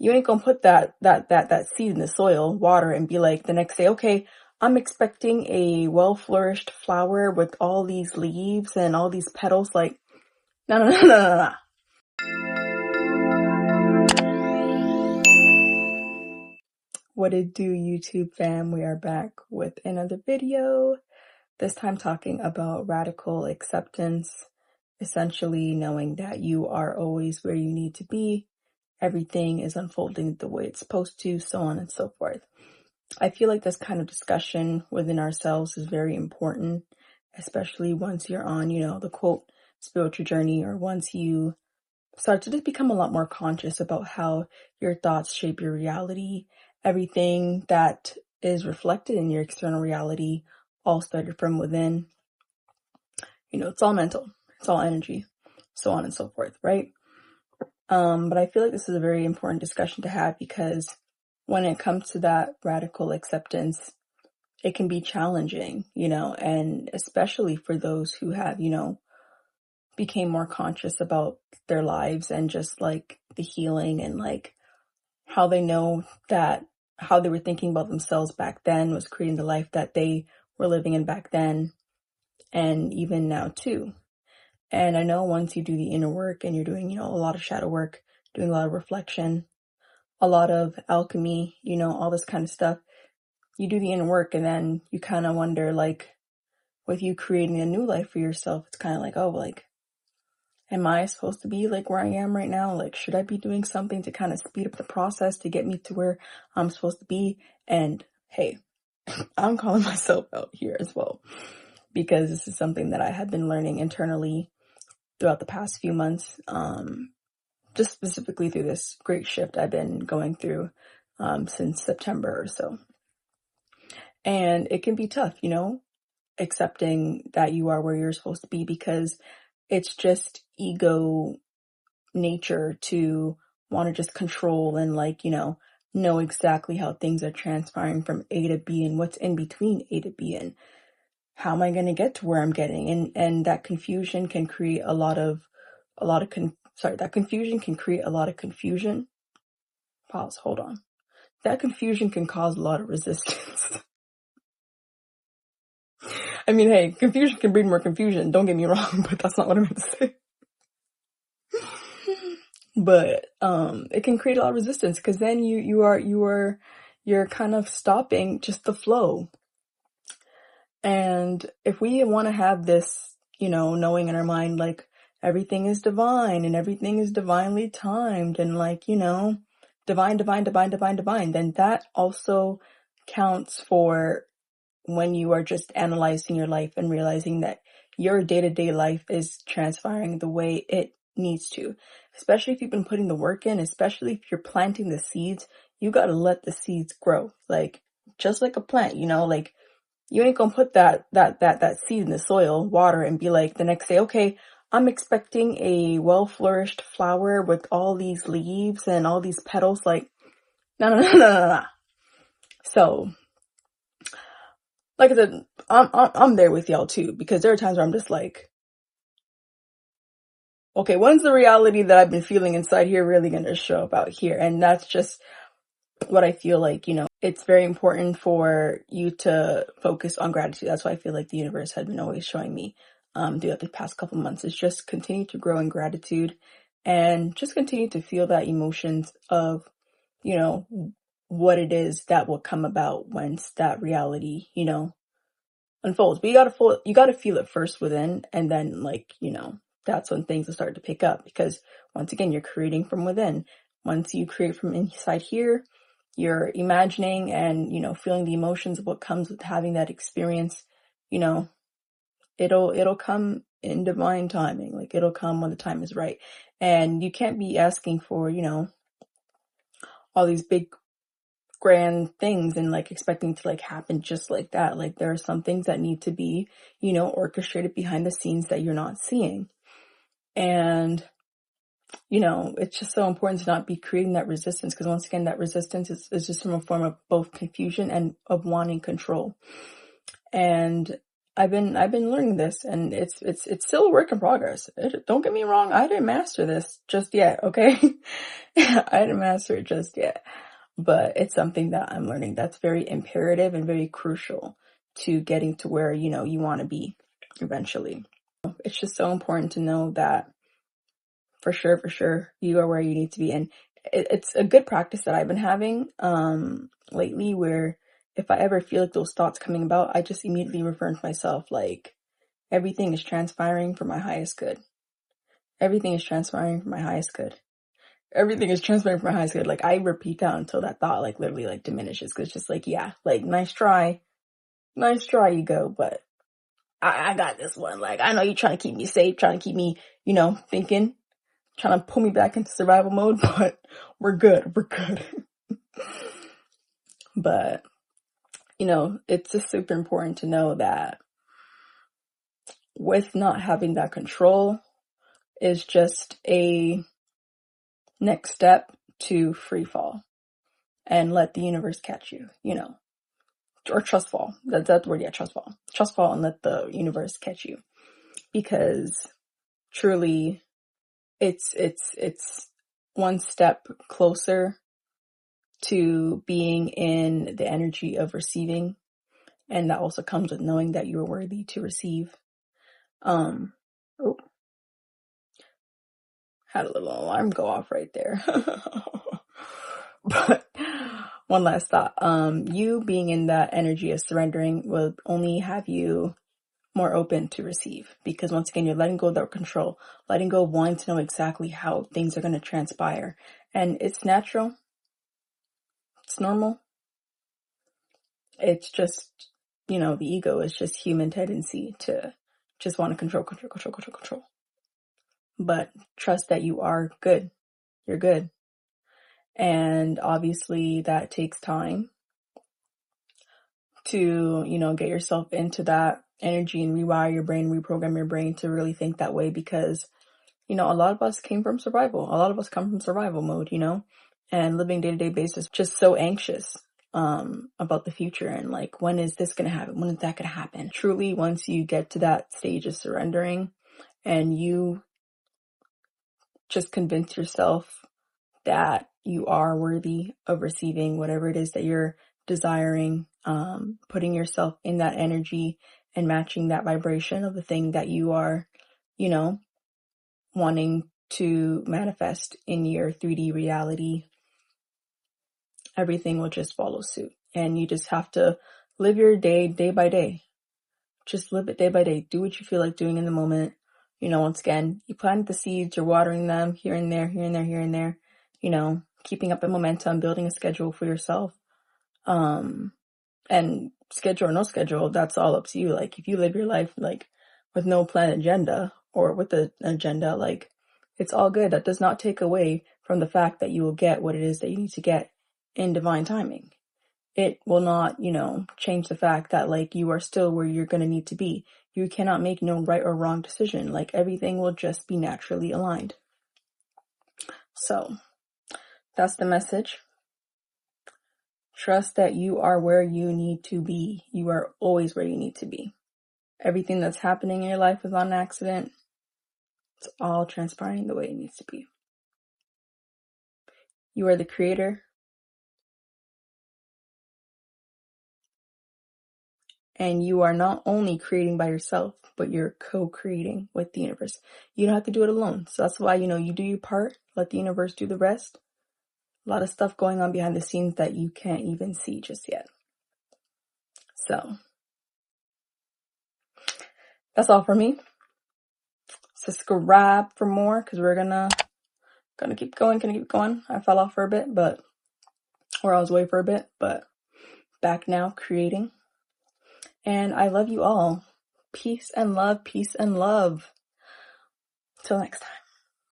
You ain't gonna put that seed in the soil, water, and be like the next day, okay, I'm expecting a well-flourished flower with all these leaves and all these petals. Like, no, no, no, no, no, no. What it do, YouTube fam? We are back with another video. This time talking about radical acceptance, essentially knowing that you are always where you need to be. Everything is unfolding the way it's supposed to, so on and so forth. I feel like this kind of discussion within ourselves is very important, especially once you're on, the quote, spiritual journey, or once you start to just become a lot more conscious about how your thoughts shape your reality. Everything that is reflected in your external reality all started from within. It's all mental, it's all energy, so on and so forth, right? But I feel like this is a very important discussion to have because when it comes to that radical acceptance, it can be challenging, and especially for those who have, became more conscious about their lives and just like the healing and like how they know that how they were thinking about themselves back then was creating the life that they were living in back then and even now too. And I know once you do the inner work and you're doing, a lot of shadow work, doing a lot of reflection, a lot of alchemy, all this kind of stuff, you do the inner work and then you kind of wonder, like, with you creating a new life for yourself, it's kind of like, oh, like, am I supposed to be like where I am right now? Like, should I be doing something to kind of speed up the process to get me to where I'm supposed to be? And hey, I'm calling myself out here as well, because this is something that I have been learning internally throughout the past few months, just specifically through this great shift I've been going through since September or so. And it can be tough, accepting that you are where you're supposed to be, because it's just ego nature to want to just control and like, know exactly how things are transpiring from A to B and what's in between A to B and how am I going to get to where I'm getting. And that confusion can create that confusion can create a lot of confusion. Pause, hold on. That confusion can cause a lot of resistance. I mean, hey, confusion can breed more confusion. Don't get me wrong, but that's not what I meant to say. But it can create a lot of resistance because then you're kind of stopping just the flow. And if we want to have this, knowing in our mind, like everything is divine and everything is divinely timed and like, divine, then that also counts for when you are just analyzing your life and realizing that your day-to-day life is transpiring the way it needs to. Especially if you've been putting the work in, especially if you're planting the seeds, you got to let the seeds grow. Like, just like a plant, like you ain't gonna put that seed in the soil, water, and be like the next day, okay, I'm expecting a well-flourished flower with all these leaves and all these petals. Like, no, no, no, no, no, no. So, like I said, I'm there with y'all too, because there are times where I'm just like, okay, when's the reality that I've been feeling inside here really going to show up out here? And that's just what I feel like, it's very important for you to focus on gratitude. That's why I feel like the universe had been always showing me throughout the past couple months is just continue to grow in gratitude and just continue to feel that emotions of, what it is that will come about once that reality, unfolds. But you gotta feel it first within, and then like, that's when things will start to pick up, because once again, you're creating from within. Once you create from inside here, you're imagining and, feeling the emotions of what comes with having that experience, it'll come in divine timing. Like, it'll come when the time is right. And you can't be asking for, all these big grand things and like expecting to like happen just like that. Like, there are some things that need to be, orchestrated behind the scenes that you're not seeing. And, it's just so important to not be creating that resistance, because once again, that resistance is just from a form of both confusion and of wanting control. And I've been learning this, and it's still a work in progress. Don't get me wrong, I didn't master this just yet, okay? I didn't master it just yet, but it's something that I'm learning that's very imperative and very crucial to getting to where, you know, you want to be eventually. It's just so important to know that for sure, you are where you need to be. And it's a good practice that I've been having lately, where if I ever feel like those thoughts coming about, I just immediately refer to myself like, everything is transpiring for my highest good. Everything is transpiring for my highest good. Everything is transpiring for my highest good. Like, I repeat that until that thought like literally like diminishes. Cause it's just like, yeah, like nice try, ego, but I got this one. Like, I know you're trying to keep me safe, trying to keep me, you know, thinking, trying to pull me back into survival mode, but we're good. But, you know, it's just super important to know that with not having that control is just a next step to free fall and let the universe catch you, you know, or trust fall. That's the word. Yeah, trust fall. Trust fall and let the universe catch you, because truly it's one step closer to being in the energy of receiving. And that also comes with knowing that you are worthy to receive. Oh, had a little alarm go off right there. But one last thought. You being in that energy of surrendering will only have you more open to receive, because once again, you're letting go of that control, letting go of wanting to know exactly how things are going to transpire. And it's natural. It's normal. It's just, you know, the ego is just human tendency to just want to control. But trust that you are good. You're good. And obviously that takes time to, you know, get yourself into that energy and rewire your brain, reprogram your brain to really think that way, because, you know, a lot of us came from survival. A lot of us come from survival mode, you know, and living day-to-day basis, just so anxious about the future and like, when is this going to happen? When is that going to happen? Truly, once you get to that stage of surrendering and you just convince yourself that you are worthy of receiving whatever it is that you're desiring, putting yourself in that energy and matching that vibration of the thing that you are, you know, wanting to manifest in your 3D reality, everything will just follow suit. And you just have to live your day by day. Just live it day by day. Do what you feel like doing in the moment. You know, once again, you planted the seeds, you're watering them here and there, you know, keeping up the momentum, building a schedule for yourself. And schedule or no schedule, that's all up to you. Like, if you live your life like with no planned agenda or with an agenda, like, it's all good. That does not take away from the fact that you will get what it is that you need to get in divine timing. It will not, you know, change the fact that like you are still where you're going to need to be. You cannot make no right or wrong decision. Like, everything will just be naturally aligned. So that's the message. Trust that you are where you need to be. You are always where you need to be. Everything that's happening in your life is not an accident. It's all transpiring the way it needs to be. You are the creator. And you are not only creating by yourself, but you're co-creating with the universe. You don't have to do it alone. So that's why, you know, you do your part, let the universe do the rest. A lot of stuff going on behind the scenes that you can't even see just yet. So that's all for me. Subscribe for more, because we're gonna keep going. I fell off for a bit, or I was away for a bit, but back now creating. And I love you all. Peace and love. Till next time.